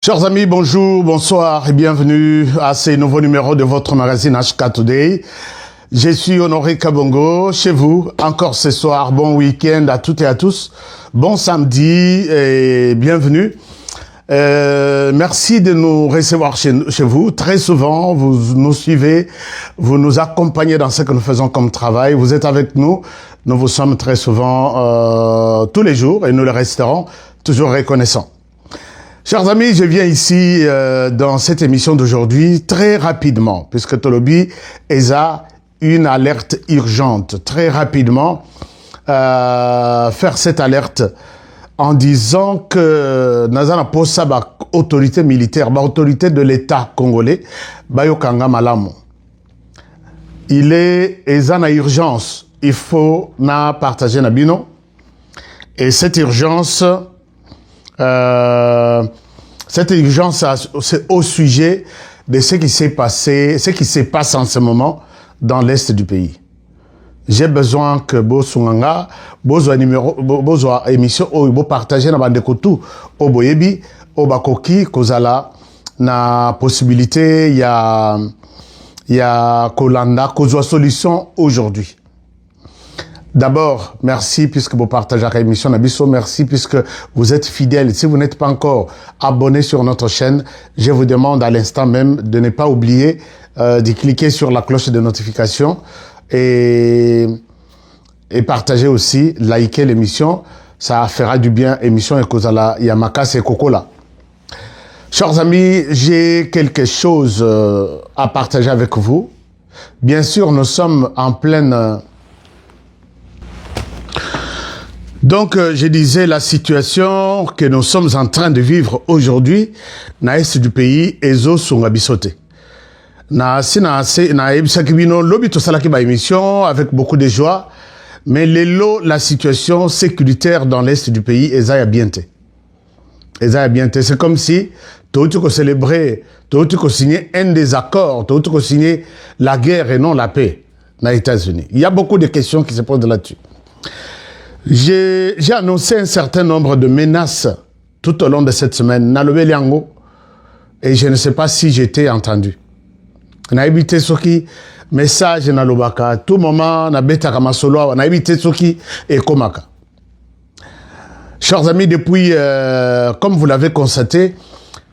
Chers amis, bonjour, bonsoir et bienvenue à ce nouveau numéro de votre magazine HK Today. Je suis Honoré Kabongo, chez vous, encore ce soir. Bon week-end à toutes et à tous. Bon samedi et bienvenue. Merci de nous recevoir chez vous. Très souvent, vous nous suivez, vous nous accompagnez dans ce que nous faisons comme travail. Vous êtes avec nous. Nous vous sommes très souvent tous les jours et nous le resterons toujours reconnaissants. Chers amis, je viens ici dans cette émission d'aujourd'hui très rapidement, puisque Tolobi a une alerte urgente. Très rapidement, faire cette alerte en disant que Nazana Posa, autorité militaire, autorité de l'État congolais, Bayokanga Malamu. Il est en urgence. Il faut na partager Nabino. Et cette urgence, c'est au sujet de ce qui s'est passé, ce qui se passe en ce moment dans l'est du pays. J'ai besoin que Bosunganga, Bozwa numéro, Bozwa émission, ou partager na bandekotu, au boyebi, au bakoki, kozala, na possibilité, il y a Kolanda, kozwa solution aujourd'hui. D'abord, merci puisque vous partagez l'émission Nabiso. Merci puisque vous êtes fidèles. Si vous n'êtes pas encore abonné sur notre chaîne, je vous demande à l'instant même de ne pas oublier de cliquer sur la cloche de notification et partager aussi, liker l'émission. Ça fera du bien. Émission et Kozala Yamaka et Kokola. Chers amis, j'ai quelque chose à partager avec vous. Bien sûr, nous sommes en pleine... Donc, je disais, la situation que nous sommes en train de vivre aujourd'hui, na est du pays, ezo sungabisote. Na ebisakibino lobito salaki ba émission avec beaucoup de joie, mais la situation sécuritaire dans l'est du pays, ezaya biente. Ezaya biente. C'est comme si, tu ko célébrer, tu ko signer un des accords, tu ko signer la guerre et non la paix, na États-Unis. Il y a beaucoup de questions qui se posent là-dessus. J'ai annoncé un certain nombre de menaces tout au long de cette semaine. Nalobe Liango, et je ne sais pas si j'étais entendu. Na évité soki message na lobaka tout moment na beta kama solo na évité soki et komaka. Chers amis, depuis comme vous l'avez constaté,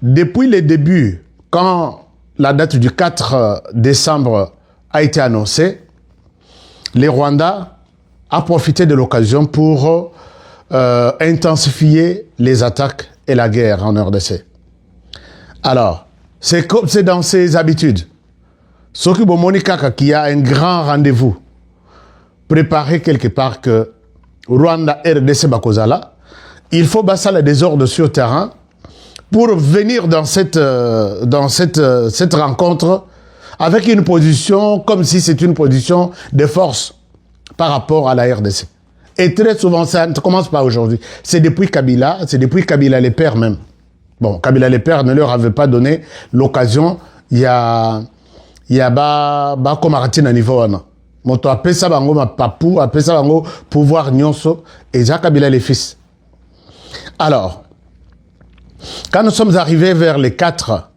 depuis le début, quand la date du 4 décembre a été annoncée, les Rwandais a profité de l'occasion pour intensifier les attaques et la guerre en RDC. Alors, c'est dans ses habitudes. Soki Bomonika qui a un grand rendez-vous préparé quelque part que Rwanda RDC Bakozala, il faut basser le désordre sur le terrain pour venir dans cette rencontre avec une position comme si c'est une position de force par rapport à la RDC. Et très souvent, ça ne commence pas aujourd'hui. C'est depuis Kabila les pères même. Bon, Kabila les pères ne leur avait pas donné l'occasion. Il y a comme Aratine à niveau. Moto appelle ça bango ma papou, appelle ça bango pouvoir nyonso, et Jacques Kabila les fils. Alors, quand nous sommes arrivés vers les 4,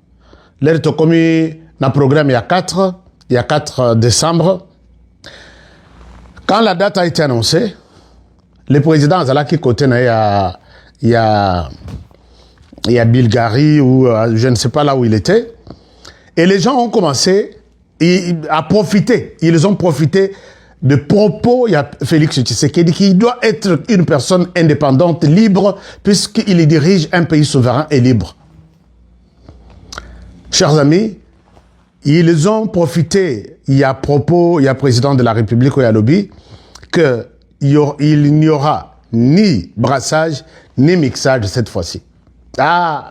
l'air de commis, na programme il y a 4 décembre, quand la date a été annoncée, le président Azalaki côté il y a Bulgarie ou je ne sais pas là où il était, et les gens ont commencé à profiter. Ils ont profité de propos. Il y a Félix Tshisekedi qui doit être une personne indépendante, libre, puisqu'il dirige un pays souverain et libre. Chers amis, ils ont profité, il y a président de la République, il y a lobby, qu'il n'y aura ni brassage, ni mixage cette fois-ci. Ah,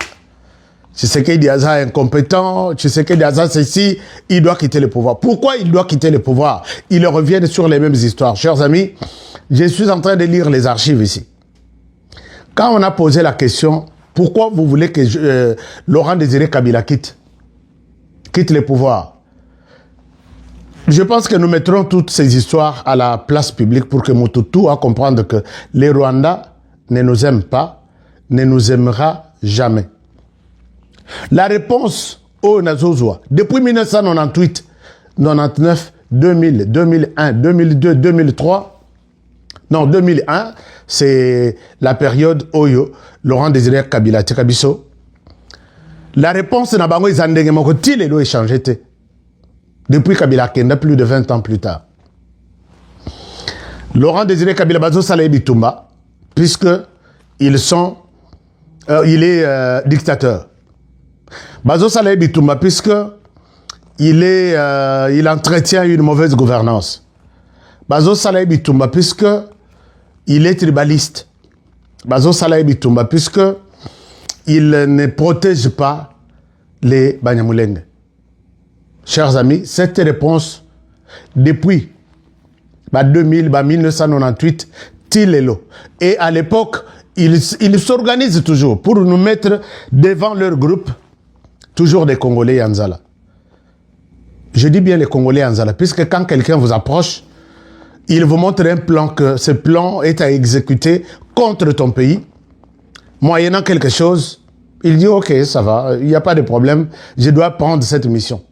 Tshisekedi Aza incompétent, Tshisekedi Aza ceci, il doit quitter le pouvoir. Pourquoi il doit quitter le pouvoir? Ils reviennent sur les mêmes histoires. Chers amis, je suis en train de lire les archives ici. Quand on a posé la question, pourquoi vous voulez que Laurent Désiré Kabila quitte le pouvoir? Je pense que nous mettrons toutes ces histoires à la place publique pour que Motutu a comprendre que les Rwandais ne nous aiment pas, ne nous aimera jamais. La réponse au Nazozoa, depuis 1998, 99, 2000, 2001, 2002, 2003, non, 2001, c'est la période Oyo, Laurent Désiré Kabila, Tekabiso. La réponse n'a pas échangé. Depuis Kabila Kenda, plus de 20 ans plus tard. Laurent Désiré Kabila Bazo Saleh Bitumba, puisque il est dictateur. Bazo Saleh Bitumba, puisque il entretient une mauvaise gouvernance. Bazo Saleh Bitumba, puisque il est tribaliste. Bazo Saleh Bitumba, puisque il ne protège pas les Banyamulenge. Chers amis, cette réponse, depuis 2000, 1998, Tilelo. Et à l'époque, ils s'organisent toujours pour nous mettre devant leur groupe, toujours des Congolais Anzala. Je dis bien les Congolais Anzala, puisque quand quelqu'un vous approche, il vous montre un plan, que ce plan est à exécuter contre ton pays, moyennant quelque chose, il dit ok, ça va, il n'y a pas de problème, je dois prendre cette mission.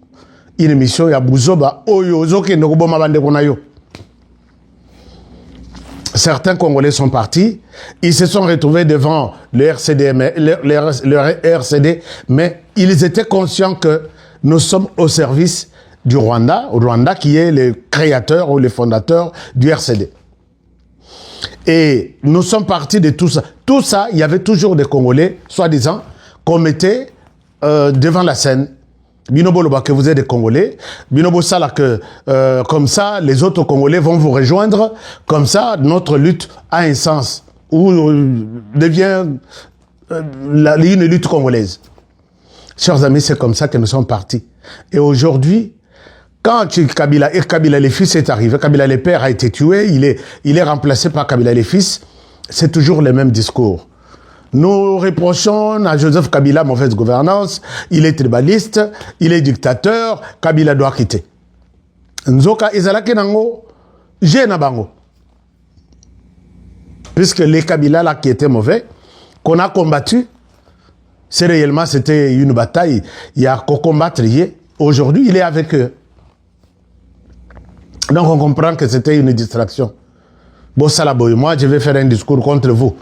Une mission, il y a Bouzoba, Oyozoke, Nogoboma Bandekonayo. Certains Congolais sont partis, ils se sont retrouvés devant le RCD, mais ils étaient conscients que nous sommes au service du Rwanda, au Rwanda qui est le créateur ou le fondateur du RCD. Et nous sommes partis de tout ça. Tout ça, il y avait toujours des Congolais, soi-disant, qu'on mettait devant la scène. Binobo Loba, que vous êtes des Congolais. Binobo Sala, que comme ça, les autres Congolais vont vous rejoindre. Comme ça, notre lutte a un sens. Ou devient une lutte congolaise. Chers amis, c'est comme ça que nous sommes partis. Et aujourd'hui, quand Kabila le fils est arrivé, Kabila le père a été tué, il est remplacé par Kabila le fils, c'est toujours le même discours. Nous reprochons à Joseph Kabila mauvaise gouvernance, il est tribaliste, il est dictateur, Kabila doit quitter. Nzoka Izalaki Nango, Jena Bango. Puisque les Kabila là qui étaient mauvais, qu'on a combattu, c'est réellement c'était une bataille, il y a qu'à combattre hier. Aujourd'hui, il est avec eux. Donc on comprend que c'était une distraction. Bon, Salaboy, moi je vais faire un discours contre vous.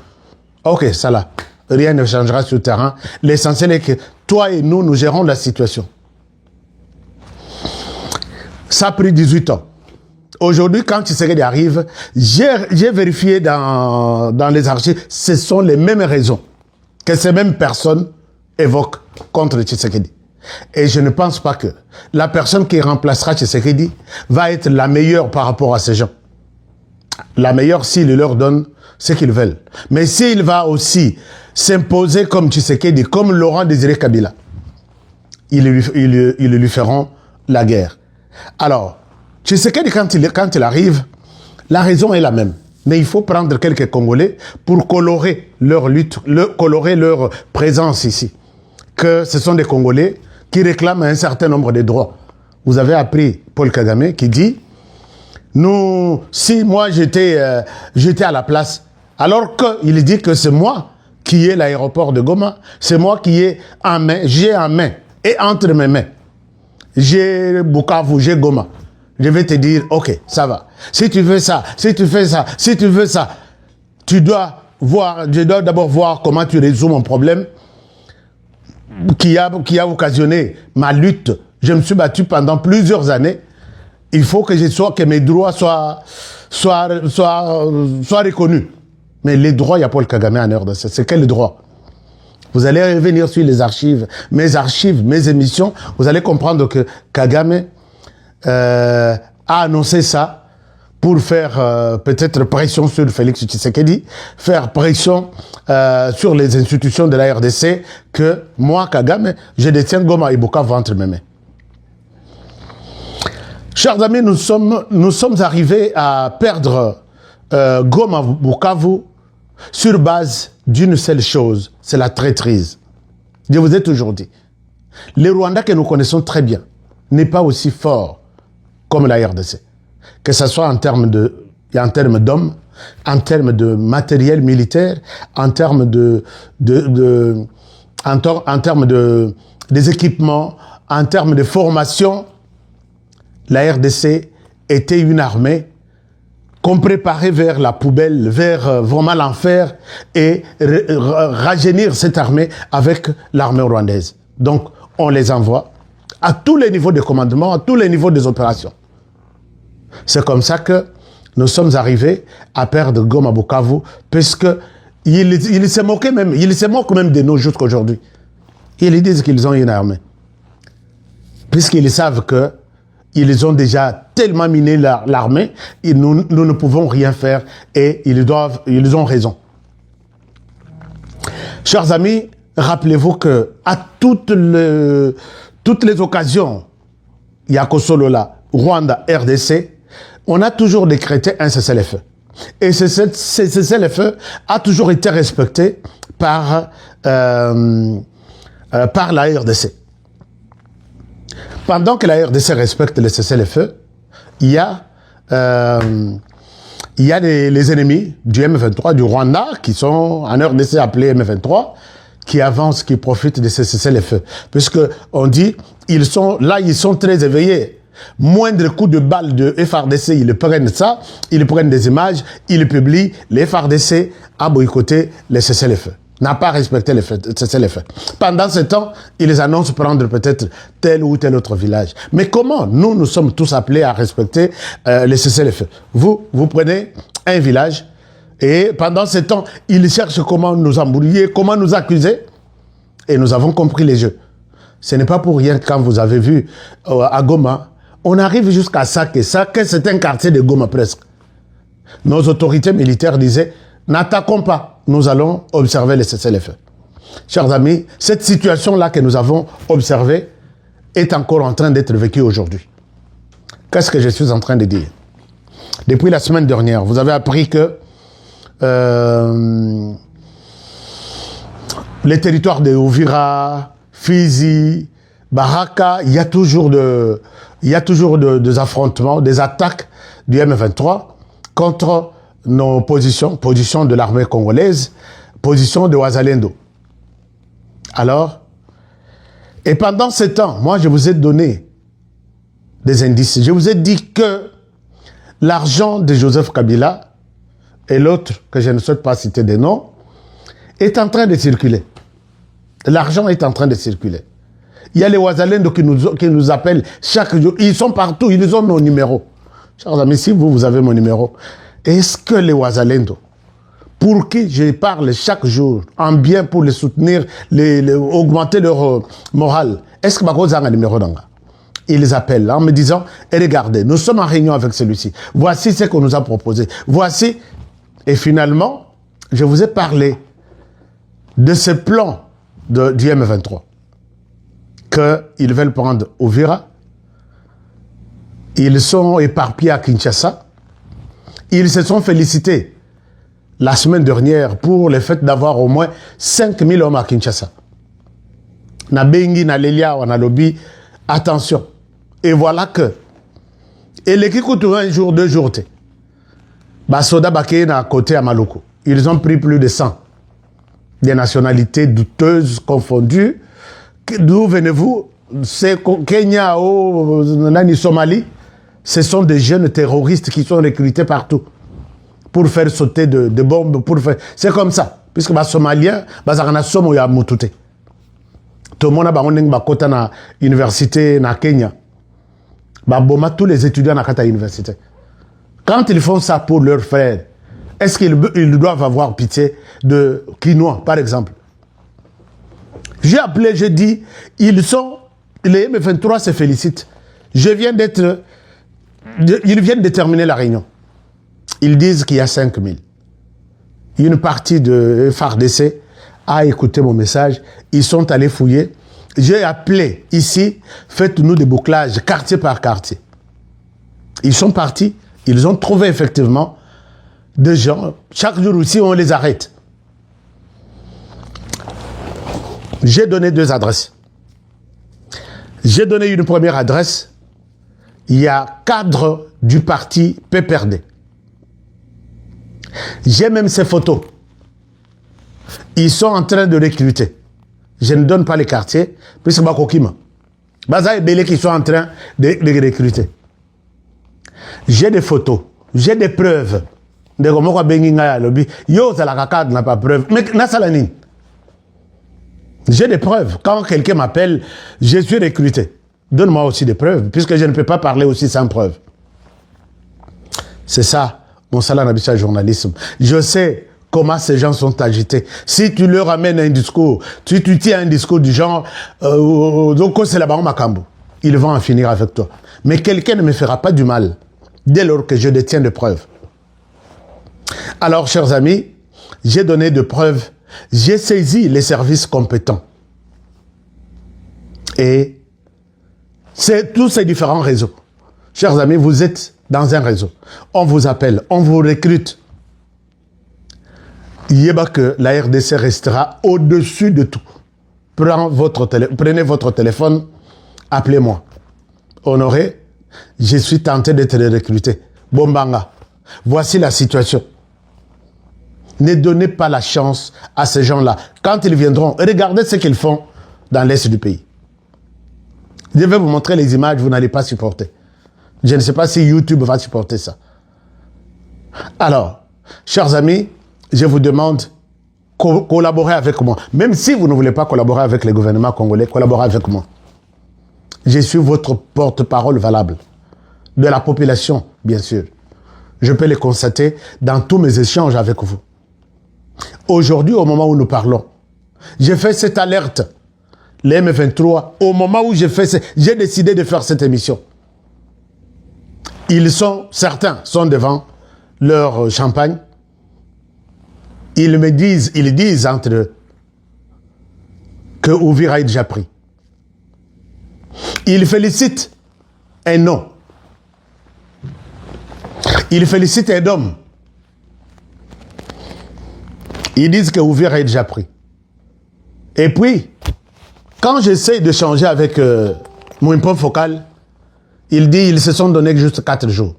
Ok, ça là, rien ne changera sur le terrain. L'essentiel est que toi et nous, nous gérons la situation. Ça a pris 18 ans. Aujourd'hui, quand Tshisekedi arrive, j'ai vérifié dans les archives, ce sont les mêmes raisons que ces mêmes personnes évoquent contre Tshisekedi. Et je ne pense pas que la personne qui remplacera Tshisekedi va être la meilleure par rapport à ces gens. La meilleure s'il leur donne ce qu'ils veulent. Mais s'il va aussi s'imposer comme Tshisekedi, comme Laurent Désiré Kabila, ils lui feront la guerre. Alors, Tshisekedi, quand il arrive, la raison est la même. Mais il faut prendre quelques Congolais pour colorer leur lutte, colorer leur présence ici. Que ce sont des Congolais qui réclament un certain nombre de droits. Vous avez appris Paul Kagame qui dit, si moi j'étais à la place, alors qu'il dit que c'est moi qui ai l'aéroport de Goma, c'est moi qui ai en main, j'ai en main et entre mes mains, j'ai Bukavu, j'ai Goma. Je vais te dire, ok, ça va. Si tu veux ça, si tu fais ça, si tu veux ça, je dois d'abord voir comment tu résous mon problème qui a occasionné ma lutte. Je me suis battu pendant plusieurs années. Il faut que mes droits soient reconnus. Mais les droits, il y a Paul Kagame en heure de ça. C'est quel droit? Vous allez revenir sur les archives, mes émissions. Vous allez comprendre que Kagame a annoncé ça pour faire peut-être pression sur Félix Tshisekedi, faire pression sur les institutions de la RDC, que moi, Kagame, je détiens Goma et Bukavu entre mes mains. Chers amis, nous sommes arrivés à perdre Goma Bukavu sur base d'une seule chose, c'est la traîtrise. Je vous ai toujours dit, le Rwanda que nous connaissons très bien n'est pas aussi fort comme la RDC. Que ce soit en termes d'hommes, en termes de matériel militaire, en termes des équipements, en termes de formation, la RDC était une armée qu'on préparait vers la poubelle, vers vraiment l'enfer, et rajeunir cette armée avec l'armée rwandaise. Donc, on les envoie à tous les niveaux de commandement, à tous les niveaux des opérations. C'est comme ça que nous sommes arrivés à perdre Goma Bukavu, puisque ils se moquaient même, ils se moquent même de nous jusqu'à aujourd'hui. Ils disent qu'ils ont une armée. Puisqu'ils savent que ils ont déjà tellement miné l'armée, nous ne pouvons rien faire et ils ont raison. Chers amis, rappelez-vous que à toutes les occasions, Yakosolola, Rwanda, RDC, on a toujours décrété un cessez-le-feu. Et ce cessez-le-feu a toujours été respecté par la RDC. Pendant que la RDC respecte le cessez-le-feu, il y a les ennemis du M23, du Rwanda, qui sont en RDC appelés M23, qui avancent, qui profitent de ce cessez-le-feu. Puisqu'on dit, ils sont très éveillés. Moindre coup de balle de FARDC, ils prennent ça, ils prennent des images, ils publient. Les FARDC a boycotté le cessez-le-feu, n'a pas respecté le cessez-le-feu. Pendant ce temps, ils annoncent prendre peut-être tel ou tel autre village. Mais comment nous sommes tous appelés à respecter le cessez-le-feu? Vous prenez un village et pendant ce temps, ils cherchent comment nous embrouiller, comment nous accuser. Et nous avons compris les jeux. Ce n'est pas pour rien quand vous avez vu à Goma, on arrive jusqu'à Sake. Sake, c'est un quartier de Goma presque. Nos autorités militaires disaient, n'attaquons pas, nous allons observer le cessez-le-feu. Chers amis, cette situation-là que nous avons observée est encore en train d'être vécue aujourd'hui. Qu'est-ce que je suis en train de dire? Depuis la semaine dernière, vous avez appris que les territoires de Uvira, Fizi, Baraka, il y a toujours des affrontements, des attaques du M23 contre nos positions de l'armée congolaise, position de Wazalendo. Alors, et pendant ce temps, moi je vous ai donné des indices. Je vous ai dit que l'argent de Joseph Kabila et l'autre, que je ne souhaite pas citer des noms, est en train de circuler. L'argent est en train de circuler. Il y a les Wazalendo qui nous appellent chaque jour. Ils sont partout, ils ont nos numéros. Chers amis, si vous avez mon numéro, est-ce que les Wazalendo, pour qui je parle chaque jour, en bien pour les soutenir, augmenter leur morale, est-ce que vous avez un numéro d'anga? Ils appellent en me disant, regardez, nous sommes en réunion avec celui-ci. Voici ce qu'on nous a proposé. Voici. Et finalement, je vous ai parlé de ce plan du M23. Qu'ils veulent prendre Uvira. Ils sont éparpillés à Kinshasa. Ils se sont félicités la semaine dernière pour le fait d'avoir au moins 5000 hommes à Kinshasa. Na bengi, na lelia, na lobby, attention. Et voilà que, et l'équipe coûte un jour, 2 jours, Basoda Baké na côté à Maluku. Ils ont pris plus de 100. Des nationalités douteuses, confondues. D'où venez-vous? C'est Kenya ou Somalie. Ce sont des jeunes terroristes qui sont recrutés partout pour faire sauter de bombes. C'est comme ça. Puisque les Somaliens, ils ont été mutute. Tout le monde a été à l'université na Kenya. Tous les étudiants à l'université. Quand ils font ça pour leurs frères, est-ce qu'ils doivent avoir pitié de Quinois, par exemple? J'ai appelé, j'ai dit, les M23 se félicitent. Ils viennent de terminer la réunion. Ils disent qu'il y a 5000. Une partie de FARDC a écouté mon message. Ils sont allés fouiller. J'ai appelé ici, faites-nous des bouclages, quartier par quartier. Ils sont partis. Ils ont trouvé effectivement des gens. Chaque jour aussi, on les arrête. J'ai donné 2 adresses. J'ai donné une première adresse. Il y a cadre du parti PPRD. J'ai même ces photos. Ils sont en train de recruter. Je ne donne pas les quartiers, puisque Bakokima. Baza et Belé qui sont en train de recruter. J'ai des photos, j'ai des preuves. De comment on a lobby. Yo, ça la cacade n'a pas preuve. Mais Nassalani. J'ai des preuves. Quand quelqu'un m'appelle, je suis recruté. Donne-moi aussi des preuves, puisque je ne peux pas parler aussi sans preuve. C'est ça, mon salaire d'habitude journalisme. Je sais comment ces gens sont agités. Si tu leur amènes un discours, tu tiens un discours du genre, donc c'est là-bas, Makambo, ils vont en finir avec toi. Mais quelqu'un ne me fera pas du mal, dès lors que je détiens des preuves. Alors, chers amis, j'ai donné des preuves, j'ai saisi les services compétents. Et c'est tous ces différents réseaux. Chers amis, vous êtes dans un réseau. On vous appelle, on vous recrute. Yéba que la RDC restera au-dessus de tout. Prenez votre téléphone, appelez-moi. Honoré, je suis tenté d'être recruté. Bombanga, voici la situation. Ne donnez pas la chance à ces gens-là. Quand ils viendront, regardez ce qu'ils font dans l'est du pays. Je vais vous montrer les images, vous n'allez pas supporter. Je ne sais pas si YouTube va supporter ça. Alors, chers amis, je vous demande de collaborer avec moi. Même si vous ne voulez pas collaborer avec le gouvernement congolais, collaborez avec moi. Je suis votre porte-parole valable. De la population, bien sûr. Je peux le constater dans tous mes échanges avec vous. Aujourd'hui, au moment où nous parlons, j'ai fait cette alerte. Les M23, au moment où j'ai décidé de faire cette émission. Certains sont devant leur champagne. Ils disent entre eux que Ouvira est déjà pris. Ils félicitent un homme. Ils félicitent un homme. Ils disent que Ouvira est déjà pris. Et puis, quand j'essaie de changer avec mon point focal, il dit ils se sont donné juste 4 jours.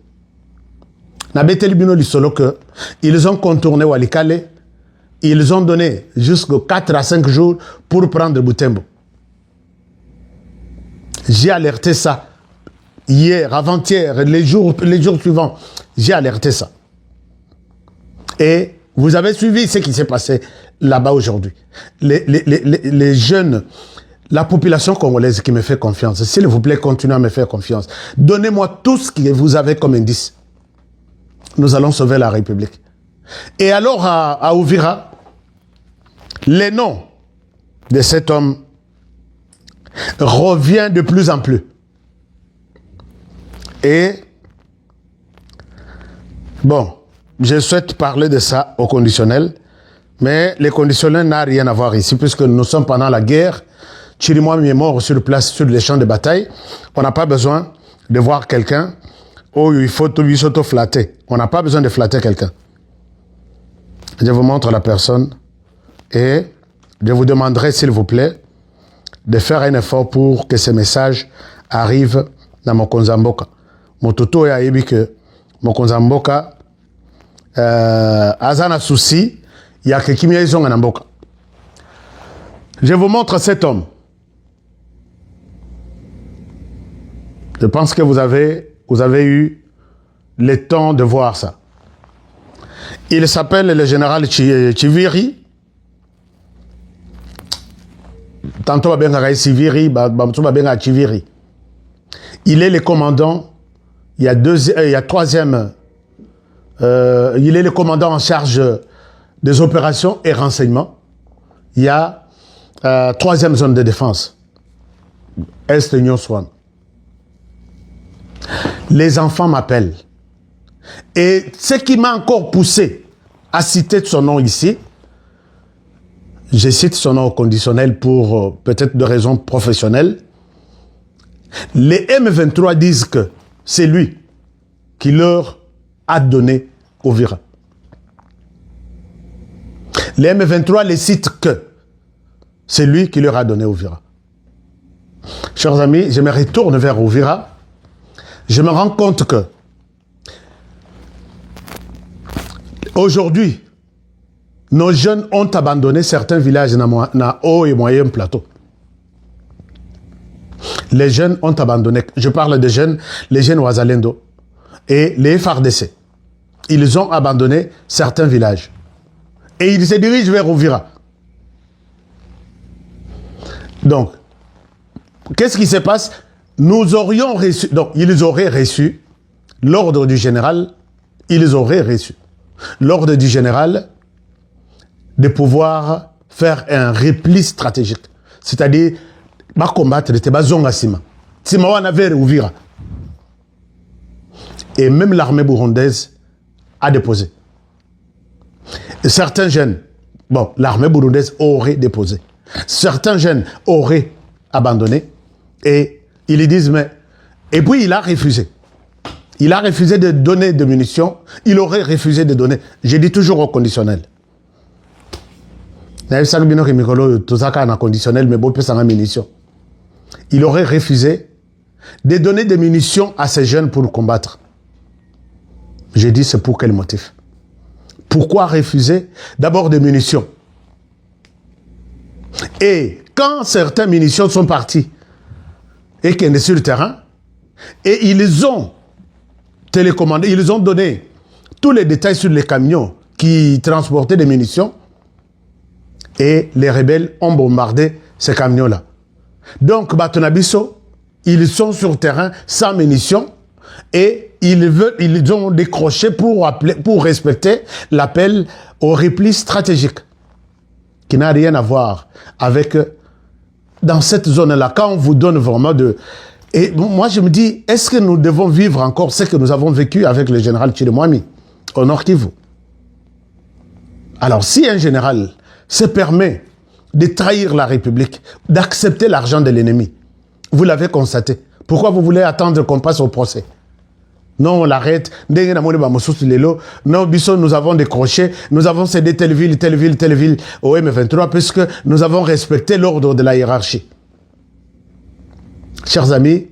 Ils ont contourné Walikale, ils ont donné jusqu'à 4 à 5 jours pour prendre Butembo. J'ai alerté ça hier, avant-hier, les jours suivants. J'ai alerté ça. Et vous avez suivi ce qui s'est passé là-bas aujourd'hui. Les jeunes, la population congolaise qui me fait confiance, s'il vous plaît, continuez à me faire confiance. Donnez-moi tout ce que vous avez comme indice. Nous allons sauver la République. Et alors, à Ouvira, les noms de cet homme revient de plus en plus. Et, bon, je souhaite parler de ça au conditionnel, mais le conditionnel n'a rien à voir ici, puisque nous sommes pendant la guerre. Chirimois est mort sur place, sur les champs de bataille. On n'a pas besoin de voir quelqu'un où il faut tout s'auto-flatter. On n'a pas besoin de flatter quelqu'un. Je vous montre la personne et je vous demanderai, s'il vous plaît, de faire un effort pour que ce message arrive dans mon Konzamboka. Mon toto est à que mon Konzamboka, Azana souci, il y a quelqu'un qui m'a dit Mboka. Je vous montre cet homme. Je pense que vous avez eu le temps de voir ça. Il s'appelle le général Chiviri. Tantôt, il y Chiviri. Il est le commandant, il y a troisième, il est le commandant en charge des opérations et renseignements. Il y a troisième zone de défense, Est Union Swan. Les enfants m'appellent. Et ce qui m'a encore poussé à citer son nom ici, je cite son nom au conditionnel pour peut-être de raisons professionnelles. Les M23 disent que c'est lui qui leur a donné Ouvira. Les M23 les citent que c'est lui qui leur a donné Ouvira. Chers amis, je me retourne vers Ouvira. Je me rends compte que aujourd'hui, nos jeunes ont abandonné certains villages dans haut et moyen plateau. Les jeunes ont abandonné, je parle des jeunes, les jeunes Ouazalendo et les FARDC. Ils ont abandonné certains villages. Et ils se dirigent vers Ouvira. Donc, qu'est-ce qui se passe? Nous aurions reçu, donc ils auraient reçu l'ordre du général, ils auraient reçu l'ordre du général de pouvoir faire un repli stratégique. C'est-à-dire, va combattre les Tebazonga Sima. Sima wana vers Ouvira. Et même l'armée burundaise a déposé. Et certains jeunes, bon, l'armée burundaise aurait déposé. Certains jeunes auraient abandonné et ils disent, mais... Et puis il a refusé. Il a refusé de donner des munitions. Il aurait refusé de donner. Je dis toujours au conditionnel. Il aurait refusé de donner des munitions à ces jeunes pour combattre. Je dis, c'est pour quel motif? Pourquoi refuser d'abord des munitions? Et quand certaines munitions sont parties et qu'elles sont sur le terrain, et ils ont télécommandé, ils ont donné tous les détails sur les camions qui transportaient des munitions, et les rebelles ont bombardé ces camions-là. Donc, Batonabiso, ils sont sur le terrain sans munitions, et ils ont décroché pour respecter l'appel au repli stratégique, qui n'a rien à voir avec, dans cette zone-là, quand on vous donne vraiment de... Et moi, je me dis, est-ce que nous devons vivre encore ce que nous avons vécu avec le général Chirimwami au Nord Kivu? Alors, si un général se permet de trahir la République, d'accepter l'argent de l'ennemi, vous l'avez constaté, pourquoi vous voulez attendre qu'on passe au procès? Non, on l'arrête. Non, Bisson, nous avons décroché, nous avons cédé telle ville au M23, puisque nous avons respecté l'ordre de la hiérarchie. Chers amis,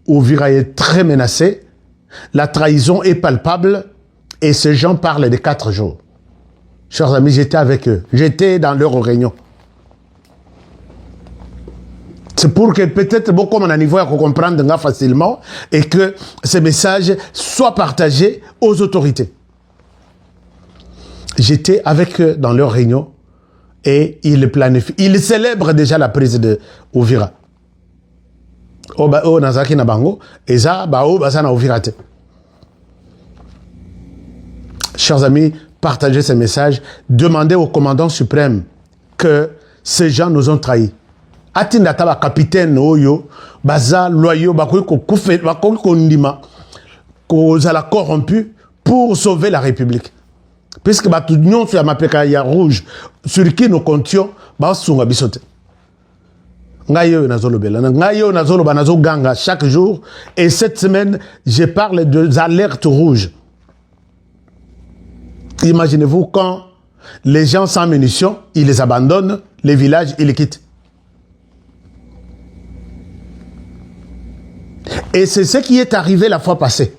Ouvira est très menacé, la trahison est palpable, et ces gens parlent de 4 jours. Chers amis, j'étais avec eux, j'étais dans leur réunion. C'est pour que peut-être beaucoup à niveau à comprendre facilement et que ces messages soient partagés aux autorités. J'étais avec eux dans leur réunion et ils planifient. Ils célèbrent déjà la prise de Ouvira. Nazaki Nabango, Eza, Bao, Basana Ouvira. Chers amis, partagez ces messages. Demandez au commandant suprême que ces gens nous ont trahis. Atinda taba capitaine oyo baza loyo bakoy ko kufe bakoy ko ndima ko zala corrompu pour sauver la République, puisque batu nyon sur mapeka ya rouge sur qui nous comptions ba sunga bisote ngayo nazolo bela ngayo nazolo banazo ganga chaque jour. Et cette semaine je parle des alertes rouges. Imaginez-vous quand les gens sans munitions, ils les abandonnent, les villages, ils les quittent. Et c'est ce qui est arrivé la fois passée.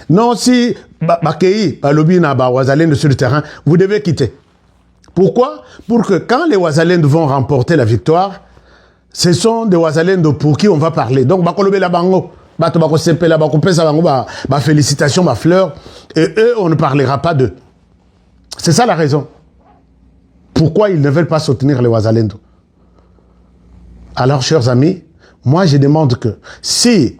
Non, si Bakei, Balobina, Ouazalendo sur le terrain, vous devez quitter. Pourquoi? Pour que quand les Ouazalendo vont remporter la victoire, ce sont des Ouazalendo pour qui on va parler. Donc, Bakolobe la Bango, Bako Sepe la Bako Pesa Bango, félicitations, ma fleur, et eux, on ne parlera pas d'eux. C'est ça la raison. Pourquoi ils ne veulent pas soutenir les Ouazalendo? Alors, chers amis, moi, je demande que si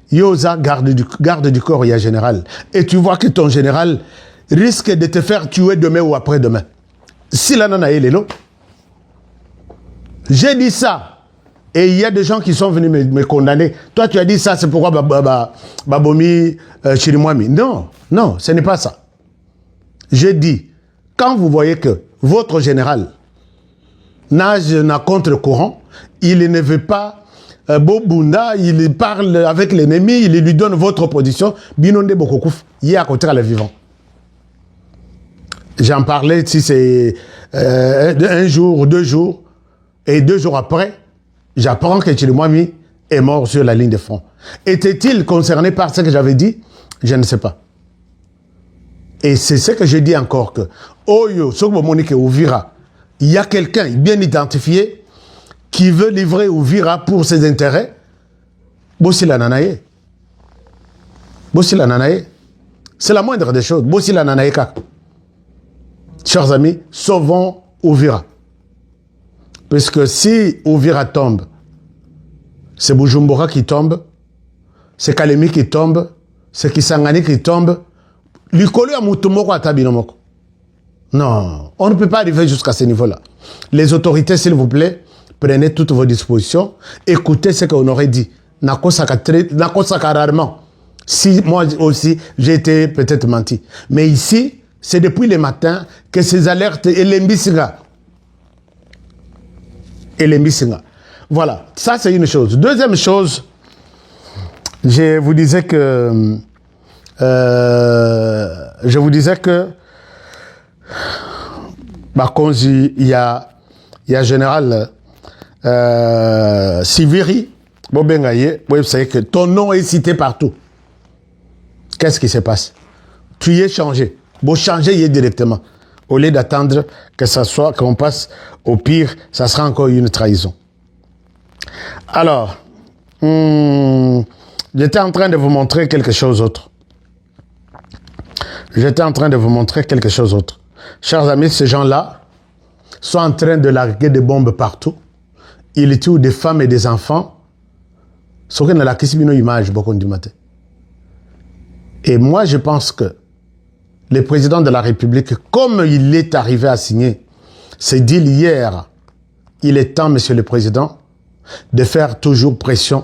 Yosa garde du corps, il y a général, et tu vois que ton général risque de te faire tuer demain ou après-demain, si la nana est là, j'ai dit ça, et il y a des gens qui sont venus me condamner. Toi, tu as dit ça, c'est pourquoi Babomi Chirimwami. Non, non, ce n'est pas ça. J'ai dit, quand vous voyez que votre général nage dans contre-courant, il ne veut pas Bobunda, il parle avec l'ennemi, il lui donne votre position. Binonde Bokokouf, il est à côté à la vivant. J'en parlais si c'est un jour, 2 jours, et 2 jours après, j'apprends que Chirimwami est mort sur la ligne de front. Était-il concerné par ce que j'avais dit? Je ne sais pas. Et c'est ce que je dis encore que, Oyo, Monique Ouvira, il y a quelqu'un bien identifié qui veut livrer Ouvira pour ses intérêts. Bossi la nanaye. Bossi la nanaye. C'est la moindre des choses. Bossi la nanaye. Chers amis, sauvons Ouvira. Parce que si Ouvira tombe, c'est Bujumbura qui tombe, c'est Kalemi qui tombe, c'est Kisangani qui tombe. L'ikolo ya mutumoko atabinomoko. Non, on ne peut pas arriver jusqu'à ce niveau-là. Les autorités, s'il vous plaît, prenez toutes vos dispositions, écoutez ce qu'on aurait dit. Nakosaka rarement. Si moi aussi, j'ai été peut-être menti. Mais ici, c'est depuis le matin que ces alertes et l'embisinga. Voilà, ça c'est une chose. Deuxième chose, je vous disais que Bakonzi, il y a général Siviri, vous savez que ton nom est cité partout. Qu'est-ce qui se passe? Tu y es changé. Vous changez directement. Au lieu d'attendre que ça soit, qu'on passe au pire, ça sera encore une trahison. Alors, j'étais en train de vous montrer quelque chose d'autre. Chers amis, ces gens-là sont en train de larguer des bombes partout. Ils tuent des femmes et des enfants. Ce qui est la question image, beaucoup du matin. Et moi, je pense que le président de la République, comme il est arrivé à signer ce deal hier, il est temps, monsieur le président, de faire toujours pression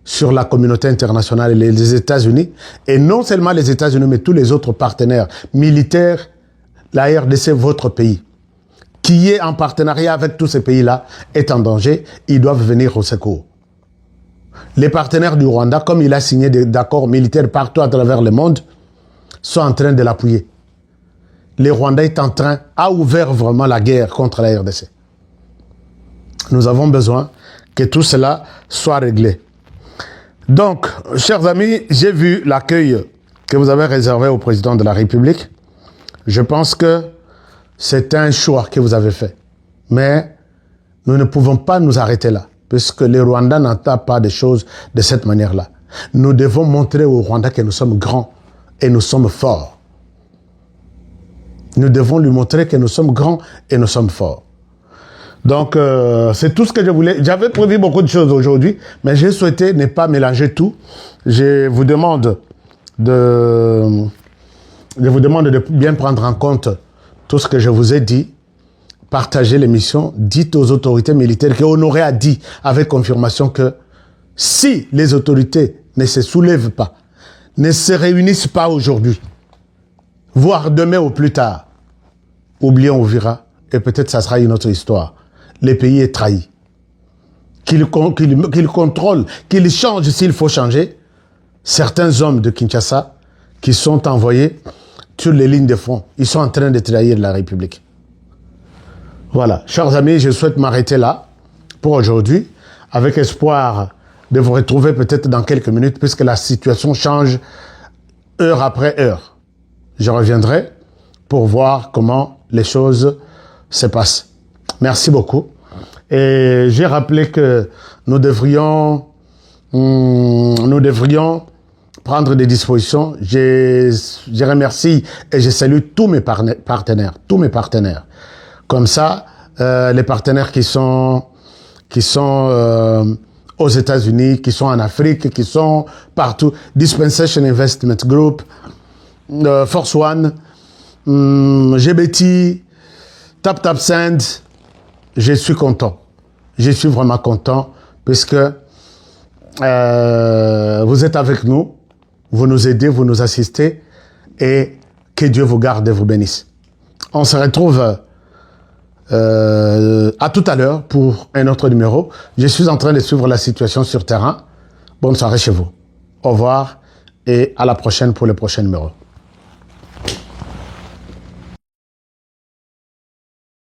sur la communauté internationale et les États-Unis, et non seulement les États-Unis, mais tous les autres partenaires militaires, la RDC, votre pays, qui est en partenariat avec tous ces pays-là, est en danger, ils doivent venir au secours. Les partenaires du Rwanda, comme il a signé des accords militaires partout à travers le monde, sont en train de l'appuyer. Le Rwanda a ouvert vraiment la guerre contre la RDC. Nous avons besoin que tout cela soit réglé. Donc, chers amis, j'ai vu l'accueil que vous avez réservé au président de la République. Je pense que c'est un choix que vous avez fait. Mais nous ne pouvons pas nous arrêter là, puisque les Rwandais n'entendent pas des choses de cette manière-là. Nous devons montrer aux Rwandais que nous sommes grands et nous sommes forts. Nous devons lui montrer que nous sommes grands et nous sommes forts. Donc, c'est tout ce que je voulais. J'avais prévu beaucoup de choses aujourd'hui, mais j'ai souhaité ne pas mélanger tout. Je vous demande de bien prendre en compte tout ce que je vous ai dit. Partagez l'émission. Dites aux autorités militaires qu'Honoré a dit avec confirmation que si les autorités ne se soulèvent pas, ne se réunissent pas aujourd'hui, voire demain ou plus tard, oublions Ouvira, et peut-être ça sera une autre histoire. Le pays est trahi. Qu'il contrôle, qu'il change s'il faut changer. Certains hommes de Kinshasa qui sont envoyés sur les lignes de front, ils sont en train de trahir la République. Voilà. Chers amis, je souhaite m'arrêter là pour aujourd'hui, avec espoir de vous retrouver peut-être dans quelques minutes, puisque la situation change heure après heure. Je reviendrai pour voir comment les choses se passent. Merci beaucoup. Et j'ai rappelé que nous devrions prendre des dispositions. Je remercie et je salue tous mes partenaires. Comme ça, les partenaires qui sont aux États-Unis, qui sont en Afrique, qui sont partout. Dispensation Investment Group, Force One, GBT, TapTapSend. Je suis content. Je suis vraiment content puisque vous êtes avec nous, vous nous aidez, vous nous assistez et que Dieu vous garde et vous bénisse. On se retrouve à tout à l'heure pour un autre numéro. Je suis en train de suivre la situation sur terrain. Bonne soirée chez vous. Au revoir et à la prochaine pour le prochain numéro.